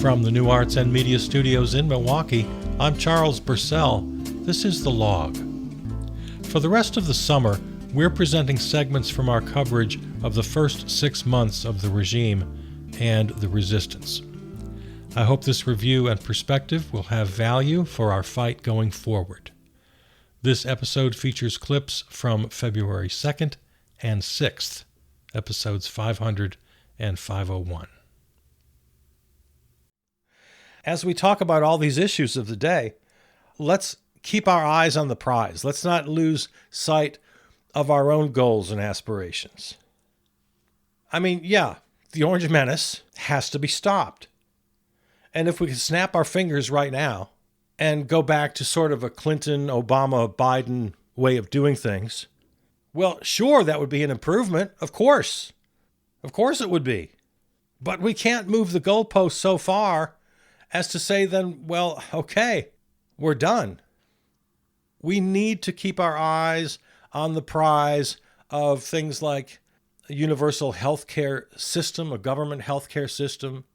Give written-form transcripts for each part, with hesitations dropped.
From the New Arts and Media Studios in Milwaukee, I'm Charles Purcell. This is The Log. For the rest of the summer, we're presenting segments from our coverage of the first 6 months of the regime and the resistance. I hope this review and perspective will have value for our fight going forward. This episode features clips from February 2nd and 6th, episodes 500 and 501. As we talk about all these issues of the day, let's keep our eyes on the prize. Let's not lose sight of our own goals and aspirations. I mean, yeah, the Orange Menace has to be stopped. And if we could snap our fingers right now and go back to sort of a Clinton, Obama, Biden way of doing things, well, sure, that would be an improvement. Of course. Of course it would be. But we can't move the goalposts so far as to say then, well, okay, we're done. We need to keep our eyes on the prize of things like a universal healthcare system, a government healthcare system,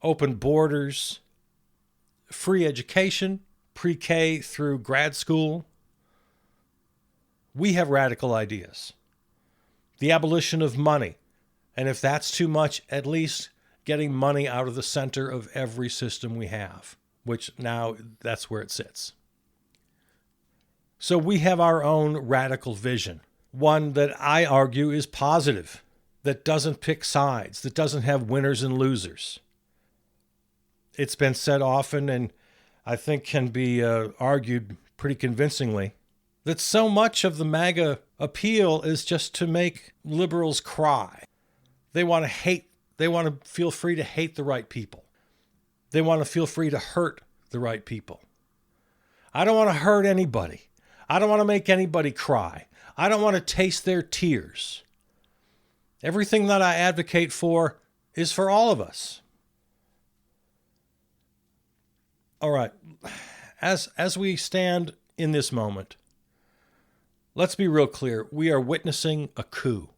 open borders, free education, pre-K through grad school. We have radical ideas. The abolition of money. And if that's too much, at least getting money out of the center of every system we have, which now that's where it sits. So we have our own radical vision, one that I argue is positive, that doesn't pick sides, that doesn't have winners and losers. It's been said often, and I think can be argued pretty convincingly, that so much of the MAGA appeal is just to make liberals cry. They want to hate. They want to feel free to hate the right people. They want to feel free to hurt the right people. I don't want to hurt anybody. I don't want to make anybody cry. I don't want to taste their tears. Everything that I advocate for is for all of us. All right. As we stand in this moment, let's be real clear. We are witnessing a coup.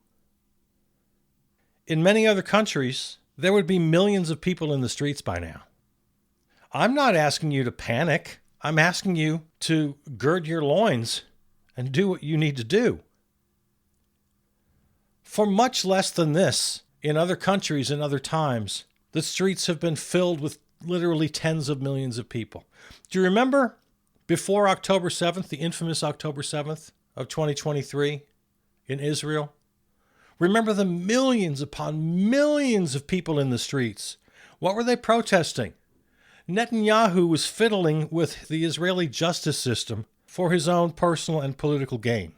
In many other countries, there would be millions of people in the streets by now. I'm not asking you to panic. I'm asking you to gird your loins and do what you need to do. For much less than this, in other countries and other times, the streets have been filled with literally tens of millions of people. Do you remember before October 7th, the infamous October 7th of 2023 in Israel? Remember the millions upon millions of people in the streets. What were they protesting? Netanyahu was fiddling with the Israeli justice system for his own personal and political gain.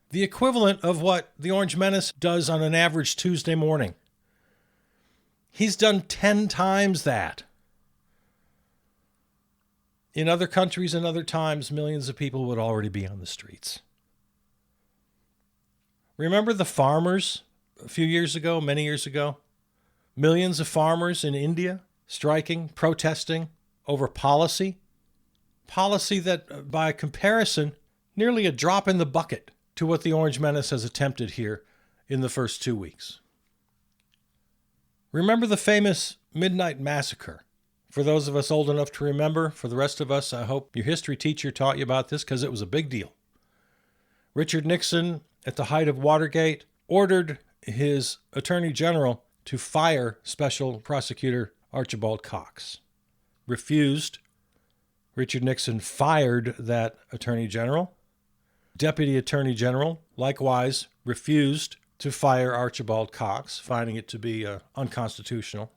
The equivalent of what the Orange Menace does on an average Tuesday morning. He's done 10 times that. In other countries and other times, millions of people would already be on the streets. Remember the farmers a few years ago, many years ago? Millions of farmers in India striking, protesting over policy. Policy that, by comparison, nearly a drop in the bucket to what the Orange Menace has attempted here in the first 2 weeks. Remember the famous Midnight Massacre. For those of us old enough to remember, for the rest of us, I hope your history teacher taught you about this because it was a big deal. Richard Nixon, at the height of Watergate, ordered his attorney general to fire Special Prosecutor Archibald Cox. Refused. Richard Nixon fired that attorney general. Deputy Attorney General likewise refused to fire Archibald Cox, finding it to be unconstitutional.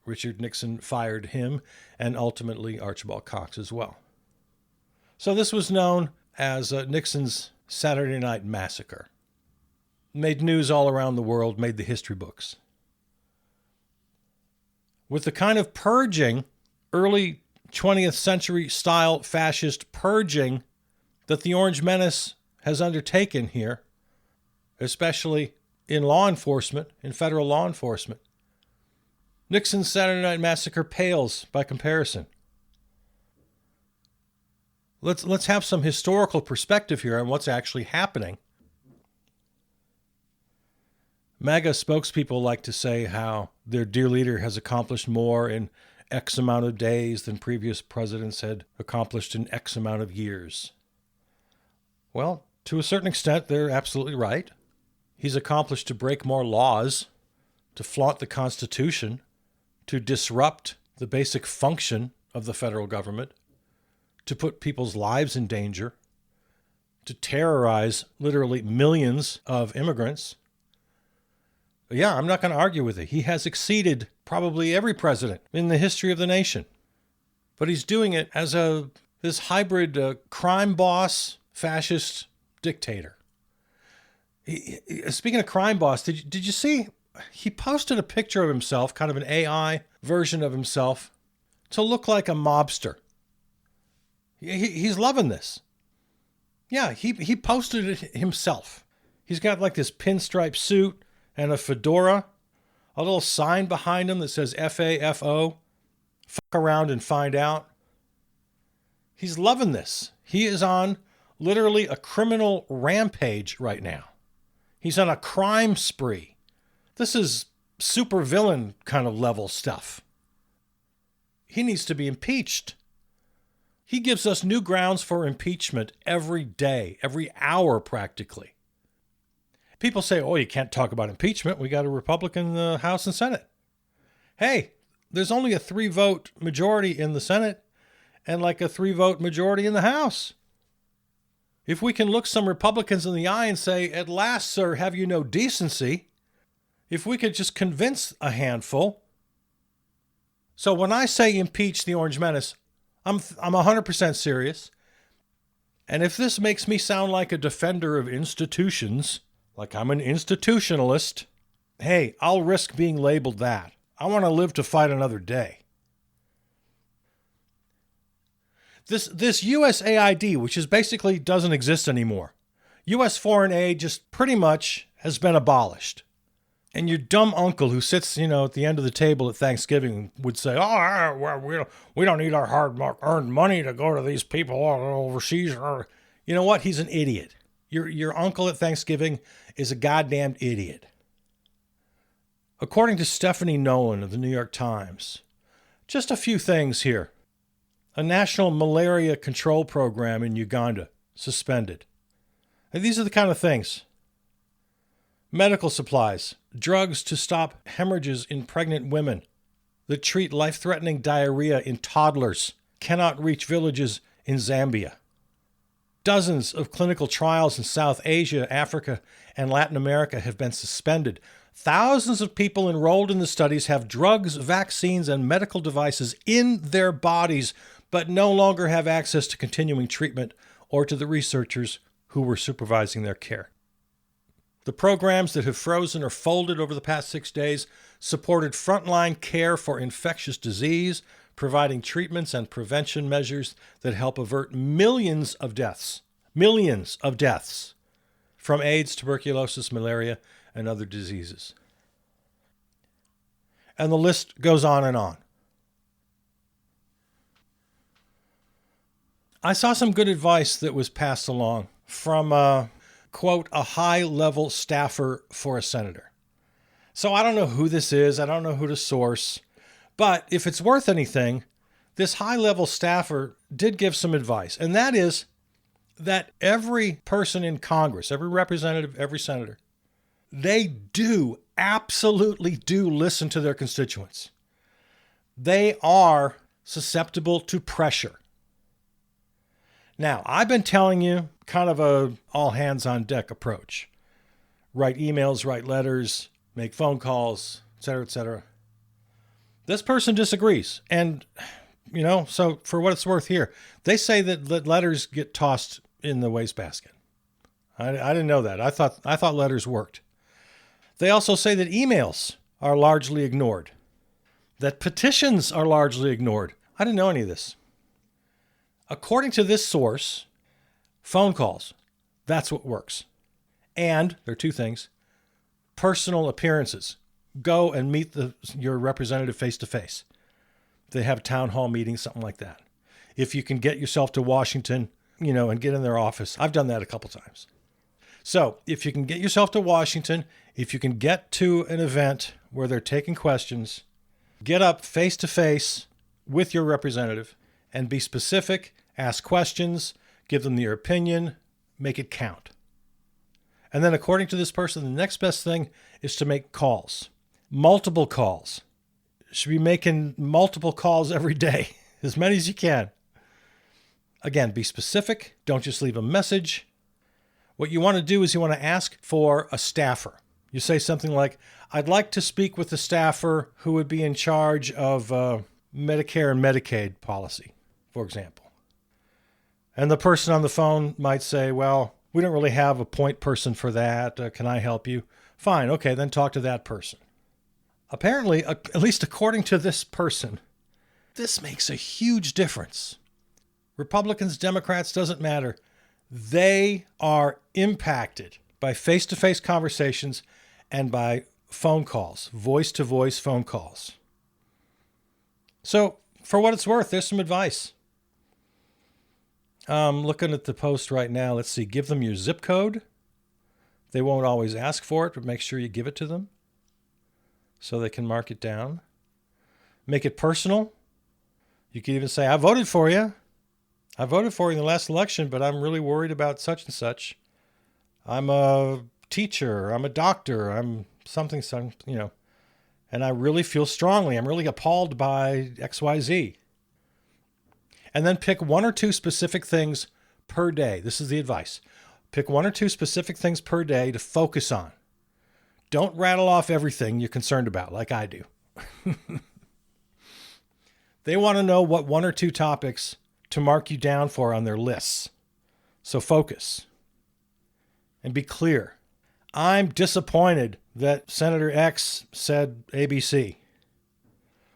Richard Nixon fired him and ultimately Archibald Cox as well. So this was known as Nixon's Saturday Night Massacre. Made news all around the world, made the history books. With the kind of purging, early 20th century style fascist purging that the Orange Menace has undertaken here, especially in law enforcement, in federal law enforcement, Nixon's Saturday Night Massacre pales by comparison. Let's have some historical perspective here on what's actually happening. MAGA spokespeople like to say how their dear leader has accomplished more in X amount of days than previous presidents had accomplished in X amount of years. Well, to a certain extent, they're absolutely right. He's accomplished to break more laws, to flaunt the Constitution, to disrupt the basic function of the federal government, to put people's lives in danger, to terrorize literally millions of immigrants. Yeah, I'm not going to argue with it. He has exceeded probably every president in the history of the nation. But he's doing it as this hybrid crime boss, fascist dictator. Speaking of crime boss, did you see? He posted a picture of himself, kind of an AI version of himself, to look like a mobster. He's loving this. Yeah, he posted it himself. He's got like this pinstripe suit and a fedora, a little sign behind him that says FAFO, fuck around and find out. He's loving this. He is on literally a criminal rampage right now. He's on a crime spree. This is supervillain kind of level stuff. He needs to be impeached. He gives us new grounds for impeachment every day, every hour practically. People say, oh, you can't talk about impeachment. We got a Republican in the House and Senate. Hey, there's only a 3-vote majority in the Senate and like a 3-vote majority in the House. If we can look some Republicans in the eye and say, at last, sir, have you no decency? If we could just convince a handful. So when I say impeach the Orange Menace, I'm 100% serious. And if this makes me sound like a defender of institutions, like I'm an institutionalist, hey, I'll risk being labeled that. I want to live to fight another day. This USAID, which is basically doesn't exist anymore. U.S. foreign aid just pretty much has been abolished. And your dumb uncle who sits, at the end of the table at Thanksgiving would say, oh, well, we don't need our hard-earned money to go to these people overseas. You know what? He's an idiot. Your uncle at Thanksgiving is a goddamn idiot. According to Stephanie Nolan of the New York Times, just a few things here. A national malaria control program in Uganda suspended. And these are the kind of things. Medical supplies, drugs to stop hemorrhages in pregnant women that treat life-threatening diarrhea in toddlers cannot reach villages in Zambia. Dozens of clinical trials in South Asia, Africa, and Latin America have been suspended. Thousands of people enrolled in the studies have drugs, vaccines, and medical devices in their bodies, but no longer have access to continuing treatment or to the researchers who were supervising their care. The programs that have frozen or folded over the past 6 days supported frontline care for infectious disease, providing treatments and prevention measures that help avert millions of deaths from AIDS, tuberculosis, malaria, and other diseases. And the list goes on and on. I saw some good advice that was passed along from, quote, a high-level staffer for a senator. So I don't know who this is. I don't know who to source. But if it's worth anything, this high-level staffer did give some advice. And that is that every person in Congress, every representative, every senator, they absolutely do listen to their constituents. They are susceptible to pressure. Now, I've been telling you kind of a all-hands-on-deck approach. Write emails, write letters, make phone calls, etc., etc. This person disagrees. And, so for what it's worth here, they say that letters get tossed in the wastebasket. I didn't know that. I thought letters worked. They also say that emails are largely ignored, that petitions are largely ignored. I didn't know any of this. According to this source, phone calls, that's what works. And there are two things. Personal appearances. Go and meet your representative face-to-face. They have a town hall meeting, something like that. If you can get yourself to Washington, and get in their office. I've done that a couple times. So if you can get yourself to Washington, if you can get to an event where they're taking questions, get up face-to-face with your representative and be specific, ask questions, give them your opinion, make it count. And then according to this person, the next best thing is to make calls, multiple calls. You should be making multiple calls every day, as many as you can. Again, be specific. Don't just leave a message. What you want to do is you want to ask for a staffer. You say something like, I'd like to speak with the staffer who would be in charge of Medicare and Medicaid policy, for example. And the person on the phone might say, well, we don't really have a point person for that. Can I help you? Fine. Okay, then talk to that person. Apparently, at least according to this person, this makes a huge difference. Republicans, Democrats, doesn't matter. They are impacted by face-to-face conversations and by phone calls, voice-to-voice phone calls. So, for what it's worth, there's some advice. I'm looking at the post right now. Let's see. Give them your zip code. They won't always ask for it, but make sure you give it to them so they can mark it down. Make it personal. You can even say, I voted for you. I voted for you in the last election, but I'm really worried about such and such. I'm a teacher. I'm a doctor. I'm something, and I really feel strongly. I'm really appalled by XYZ. And then pick one or two specific things per day. This is the advice. Pick one or two specific things per day to focus on. Don't rattle off everything you're concerned about like I do. They want to know what one or two topics to mark you down for on their lists. So focus and be clear. I'm disappointed that Senator X said ABC.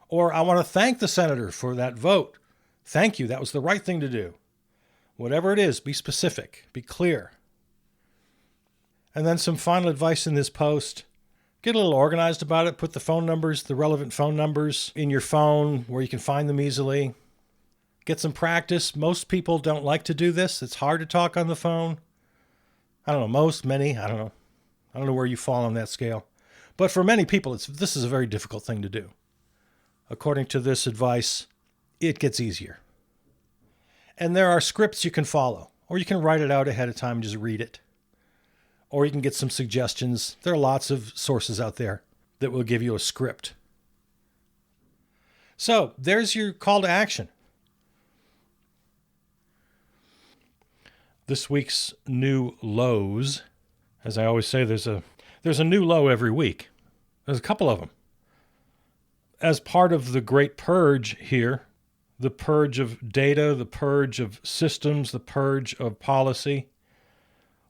Or I want to thank the senator for that vote. Thank you. That was the right thing to do. Whatever it is, be specific, be clear. And then some final advice in this post. Get a little organized about it. Put the phone numbers, the relevant phone numbers in your phone where you can find them easily. Get some practice. Most people don't like to do this. It's hard to talk on the phone. I don't know, many, I don't know. I don't know where you fall on that scale. But for many people, this is a very difficult thing to do. According to this advice, it gets easier. And there are scripts you can follow, or you can write it out ahead of time and just read it. Or you can get some suggestions. There are lots of sources out there that will give you a script. So there's your call to action. This week's new lows, as I always say, there's a new low every week. There's a couple of them. As part of the great purge here, the purge of data, the purge of systems, the purge of policy,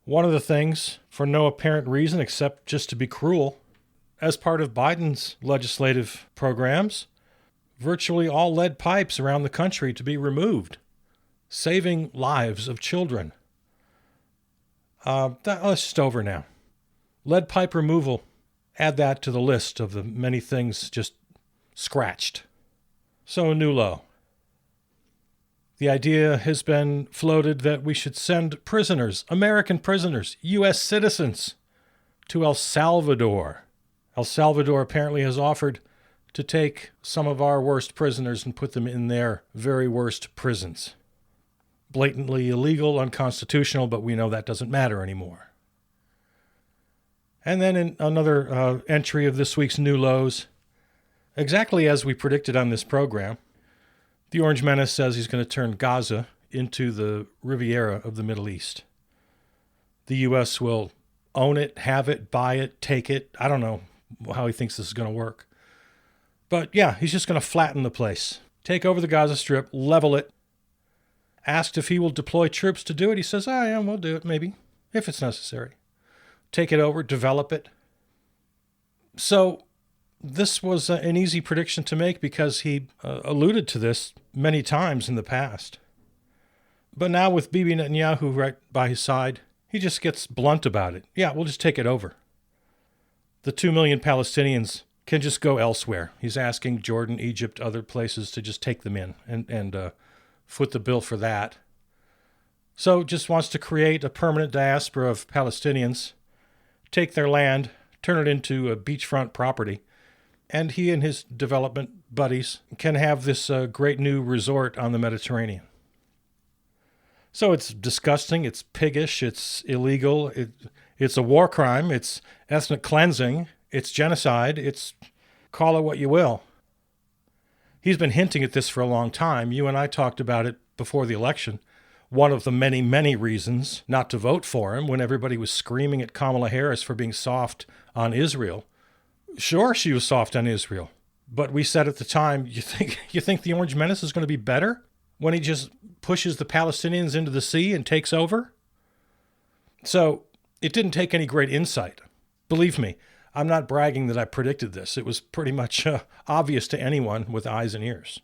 one of the things, for no apparent reason except just to be cruel, as part of Biden's legislative programs, virtually all lead pipes around the country to be removed, saving lives of children. That's just over now. Lead pipe removal, add that to the list of the many things just scratched. So a new low. The idea has been floated that we should send prisoners, American prisoners, U.S. citizens, to El Salvador. El Salvador apparently has offered to take some of our worst prisoners and put them in their very worst prisons. Blatantly illegal, unconstitutional, but we know that doesn't matter anymore. And then in another entry of this week's new lows, exactly as we predicted on this program, the Orange Menace says he's going to turn Gaza into the Riviera of the Middle East. The U.S. will own it, have it, buy it, take it. I don't know how he thinks this is going to work. But yeah, he's just going to flatten the place, take over the Gaza Strip, level it. Asked if he will deploy troops to do it, he says, yeah, we'll do it, maybe, if it's necessary. Take it over, develop it. So this was an easy prediction to make because he alluded to this many times in the past. But now with Bibi Netanyahu right by his side, he just gets blunt about it. Yeah, we'll just take it over. The 2 million Palestinians can just go elsewhere. He's asking Jordan, Egypt, other places to just take them in and foot the bill for that. So just wants to create a permanent diaspora of Palestinians, take their land, turn it into a beachfront property, and he and his development buddies can have this great new resort on the Mediterranean. So it's disgusting, it's piggish, it's illegal, it's a war crime, it's ethnic cleansing, it's genocide, it's call it what you will. He's been hinting at this for a long time. You and I talked about it before the election. One of the many, many reasons not to vote for him when everybody was screaming at Kamala Harris for being soft on Israel. Sure, she was soft on Israel, but we said at the time, you think the Orange Menace is going to be better when he just pushes the Palestinians into the sea and takes over? So it didn't take any great insight. Believe me, I'm not bragging that I predicted this. It was pretty much obvious to anyone with eyes and ears.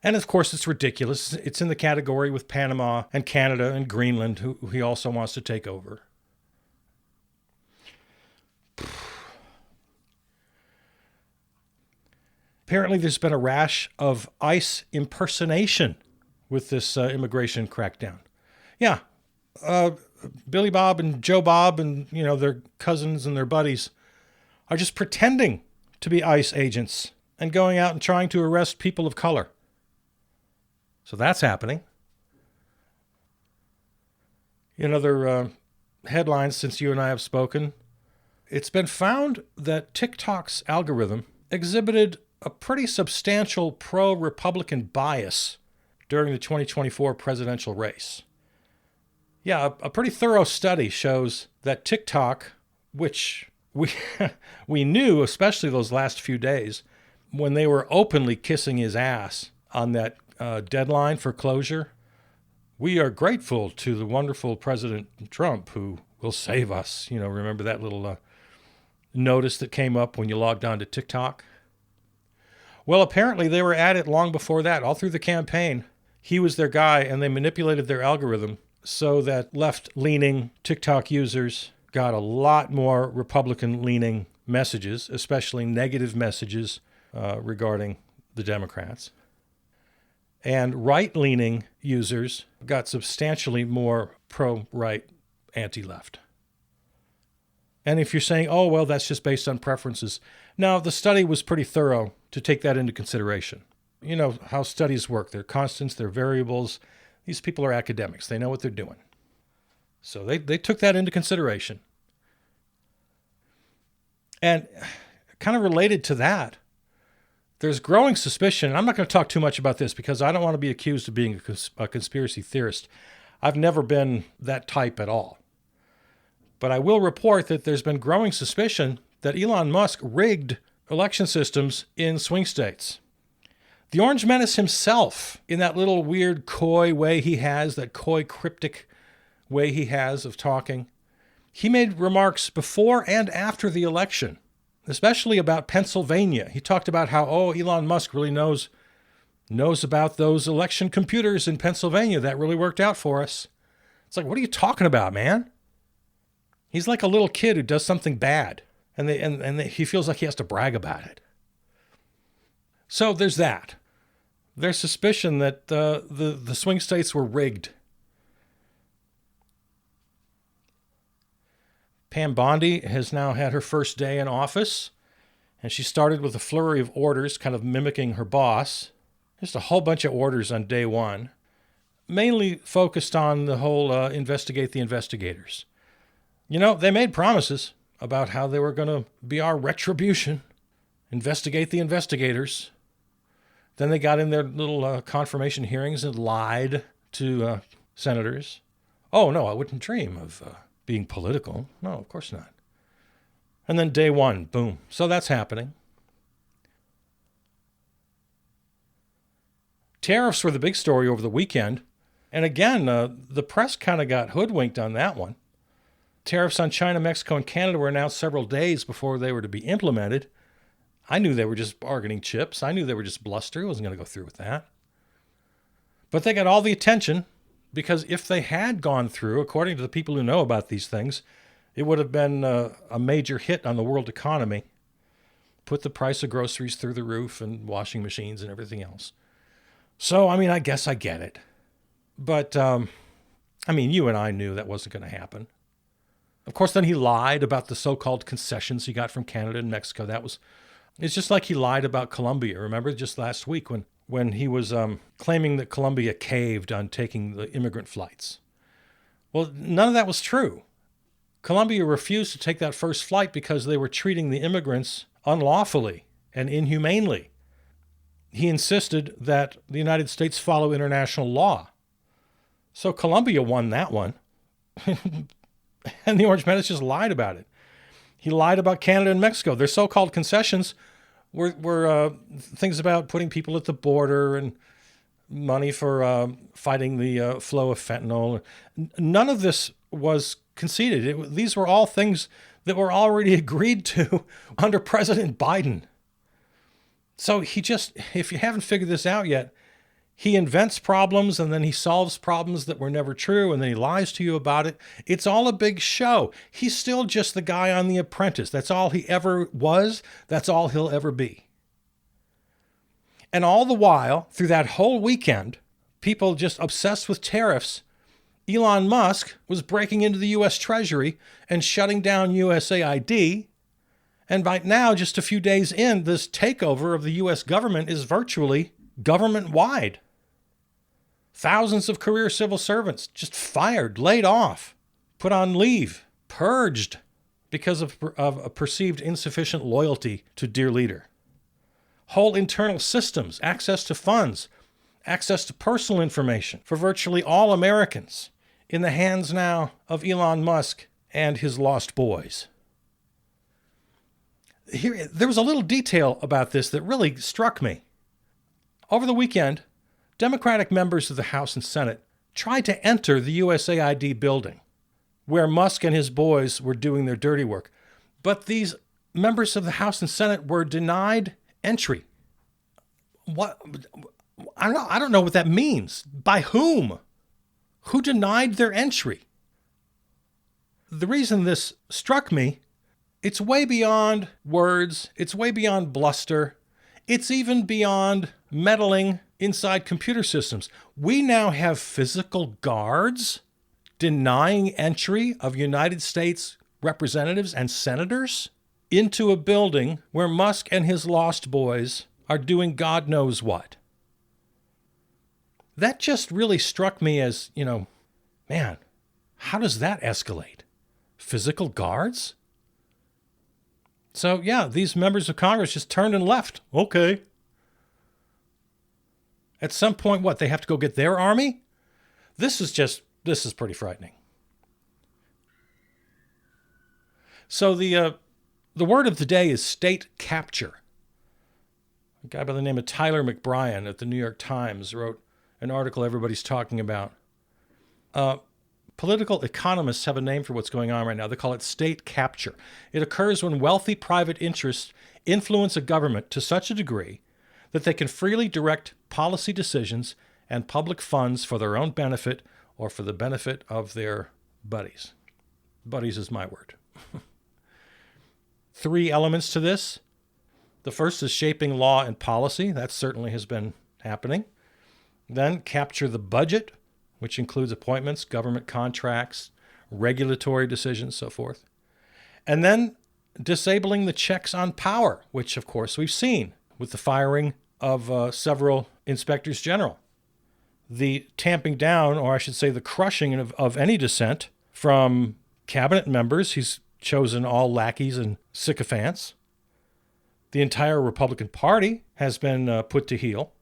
And of course, it's ridiculous. It's in the category with Panama and Canada and Greenland, who he also wants to take over. Apparently, there's been a rash of ICE impersonation with this immigration crackdown. Yeah, Billy Bob and Joe Bob and, their cousins and their buddies are just pretending to be ICE agents and going out and trying to arrest people of color. So that's happening. In other headlines since you and I have spoken, it's been found that TikTok's algorithm exhibited a pretty substantial pro-Republican bias during the 2024 presidential race. Yeah, a pretty thorough study shows that TikTok, which we knew, especially those last few days, when they were openly kissing his ass on that deadline for closure, we are grateful to the wonderful President Trump who will save us. Remember that little notice that came up when you logged on to TikTok? Well, apparently they were at it long before that, all through the campaign. He was their guy, and they manipulated their algorithm so that left-leaning TikTok users got a lot more Republican-leaning messages, especially negative messages regarding the Democrats. And right-leaning users got substantially more pro-right, anti-left. And if you're saying, oh, well, that's just based on preferences. Now, the study was pretty thorough to take that into consideration. You know how studies work. They're constants, they're variables. These people are academics. They know what they're doing. So they took that into consideration. And kind of related to that, there's growing suspicion, and I'm not going to talk too much about this because I don't want to be accused of being a conspiracy theorist. I've never been that type at all. But I will report that there's been growing suspicion that Elon Musk rigged election systems in swing states. The Orange Menace himself, in that little weird coy way he has, that coy cryptic way he has of talking, he made remarks before and after the election, especially about Pennsylvania. He talked about how, Elon Musk really knows about those election computers in Pennsylvania. That really worked out for us. It's like, what are you talking about, man? He's like a little kid who does something bad, and he feels like he has to brag about it. So there's that. There's suspicion that the swing states were rigged. Pam Bondi has now had her first day in office, and she started with a flurry of orders, kind of mimicking her boss. Just a whole bunch of orders on day one, mainly focused on the whole investigate the investigators. They made promises about how they were going to be our retribution, investigate the investigators. Then they got in their little confirmation hearings and lied to senators. Oh, no, I wouldn't dream of being political. No, of course not. And then day one, boom. So that's happening. Tariffs were the big story over the weekend. And again, the press kind of got hoodwinked on that one. Tariffs on China, Mexico, and Canada were announced several days before they were to be implemented. I knew they were just bargaining chips. I knew they were just bluster. I wasn't going to go through with that. But they got all the attention because if they had gone through, according to the people who know about these things, it would have been a major hit on the world economy. Put the price of groceries through the roof and washing machines and everything else. So, I guess I get it. But, you and I knew that wasn't going to happen. Of course, then he lied about the so-called concessions he got from Canada and Mexico. That was It's just like he lied about Colombia. Remember just last week when he was claiming that Colombia caved on taking the immigrant flights. Well, none of that was true. Colombia refused to take that first flight because they were treating the immigrants unlawfully and inhumanely. He insisted that the United States follow international law. So Colombia won that one. And the Orange Menace just lied about it. He lied about Canada and Mexico. Their so-called concessions were things about putting people at the border and money for fighting the flow of fentanyl. None of this was conceded. These were all things that were already agreed to under President Biden. So if you haven't figured this out yet, he invents problems and then he solves problems that were never true and then he lies to you about it. It's all a big show. He's still just the guy on The Apprentice. That's all he ever was. That's all he'll ever be. And all the while, through that whole weekend, people just obsessed with tariffs, Elon Musk was breaking into the U.S. Treasury and shutting down USAID. And by now, just a few days in, this takeover of the U.S. government is virtually government-wide. Thousands of career civil servants just fired, laid off, put on leave, purged because of a perceived insufficient loyalty to dear leader. Whole internal systems, access to funds, access to personal information for virtually all Americans in the hands now of Elon Musk and his lost boys. There was a little detail about this that really struck me. Over the weekend, Democratic members of the House and Senate tried to enter the USAID building where Musk and his boys were doing their dirty work. But these members of the House and Senate were denied entry. What? I don't know what that means. By whom? Who denied their entry? The reason this struck me, it's way beyond words. It's way beyond bluster. It's even beyond meddling inside computer systems. We now have physical guards denying entry of United States representatives and senators into a building where Musk and his lost boys are doing God knows what. That just really struck me as, man, how does that escalate? Physical guards? So, yeah, these members of Congress just turned and left. Okay. At some point, they have to go get their army? This is pretty frightening. So the word of the day is state capture. A guy by the name of Tyler McBrien at the New York Times wrote an article everybody's talking about. Political economists have a name for what's going on right now. They call it state capture. It occurs when wealthy private interests influence a government to such a degree that they can freely direct policy decisions and public funds for their own benefit or for the benefit of their buddies. Buddies is my word. 3 elements to this. The first is shaping law and policy. That certainly has been happening. Then capture the budget, which includes appointments, government contracts, regulatory decisions, so forth. And then disabling the checks on power, which, of course, we've seen with the firing of several inspectors general. The tamping down, or I should say the crushing of any dissent from cabinet members. He's chosen all lackeys and sycophants. The entire Republican Party has been put to heel.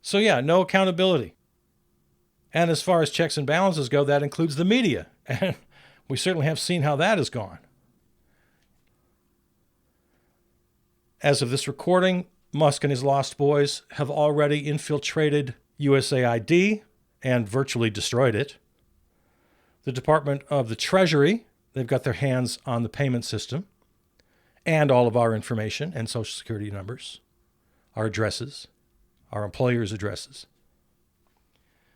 So yeah, no accountability. And as far as checks and balances go, that includes the media. And we certainly have seen how that has gone. As of this recording, Musk and his lost boys have already infiltrated USAID and virtually destroyed it. The Department of the Treasury, they've got their hands on the payment system and all of our information and Social Security numbers, our addresses, our employers' addresses.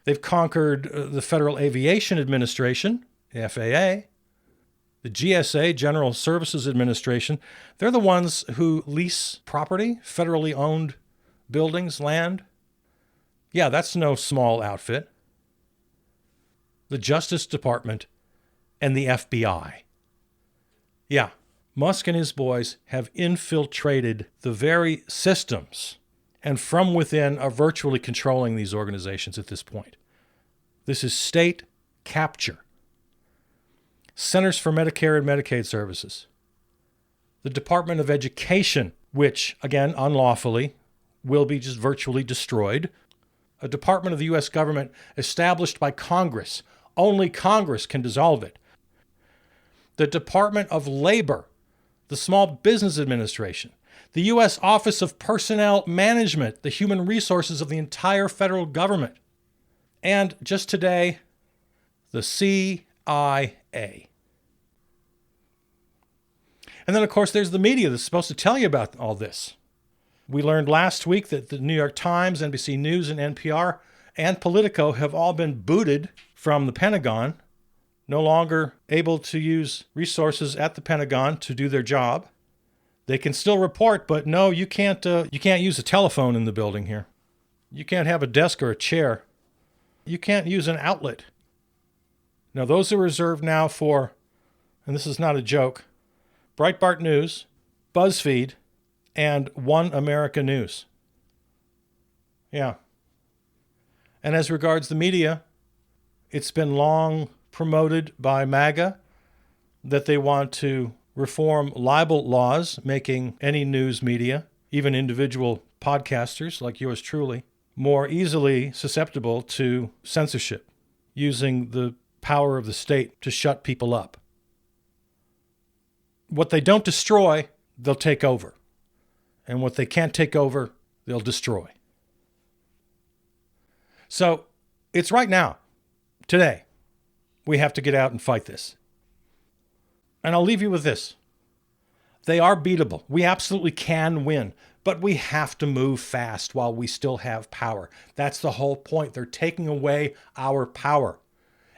They've conquered the Federal Aviation Administration, FAA, the GSA, General Services Administration. They're the ones who lease property, federally owned buildings, land. Yeah, that's no small outfit. The Justice Department and the FBI. Yeah, Musk and his boys have infiltrated the very systems and from within are virtually controlling these organizations at this point. This is state capture. Centers for Medicare and Medicaid Services. The Department of Education, which, again, unlawfully, will be just virtually destroyed. A department of the U.S. government established by Congress. Only Congress can dissolve it. The Department of Labor, the Small Business Administration, the U.S. Office of Personnel Management, the human resources of the entire federal government, and just today, the CIA. And then, of course, there's the media that's supposed to tell you about all this. We learned last week that the New York Times, NBC News, and NPR and Politico have all been booted from the Pentagon, no longer able to use resources at the Pentagon to do their job. They can still report, but no, you can't use a telephone in the building here. You can't have a desk or a chair. You can't use an outlet. Now, those are reserved now for, and this is not a joke, Breitbart News, BuzzFeed, and One America News. Yeah. And as regards the media, it's been long promoted by MAGA that they want to reform libel laws, making any news media, even individual podcasters like yours truly, more easily susceptible to censorship, using the power of the state to shut people up. What they don't destroy, they'll take over. And what they can't take over, they'll destroy. So it's right now, today, we have to get out and fight this. And I'll leave you with this. They are beatable. We absolutely can win, but we have to move fast while we still have power. That's the whole point. They're taking away our power.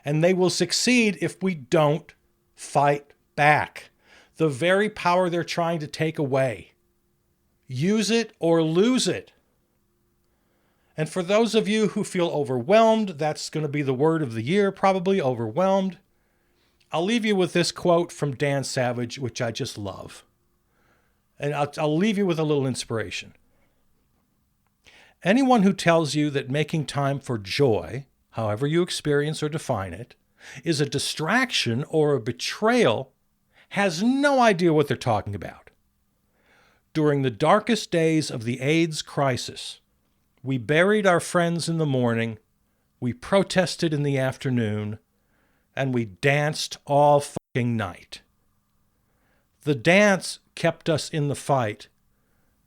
And they will succeed if we don't fight back. The very power they're trying to take away. Use it or lose it. And for those of you who feel overwhelmed, that's going to be the word of the year, probably, overwhelmed. I'll leave you with this quote from Dan Savage, which I just love. And I'll leave you with a little inspiration. Anyone who tells you that making time for joy, however you experience or define it, is a distraction or a betrayal has no idea what they're talking about. During the darkest days of the AIDS crisis, we buried our friends in the morning, we protested in the afternoon, and we danced all fucking night. The dance kept us in the fight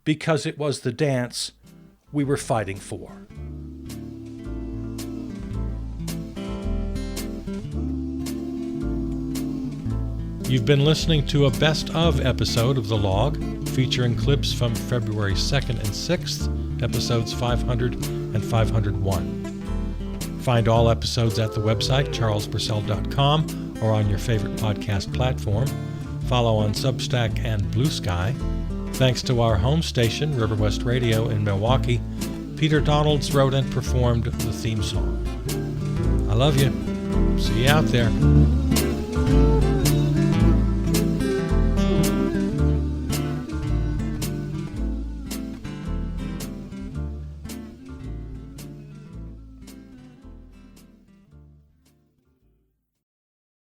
because it was the dance we were fighting for. You've been listening to a best-of episode of The Log, featuring clips from February 2nd and 6th, episodes 500 and 501. Find all episodes at the website, charlespurcell.com, or on your favorite podcast platform. Follow on Substack and Blue Sky. Thanks to our home station, River West Radio in Milwaukee, Peter Donalds wrote and performed the theme song. I love you. See you out there.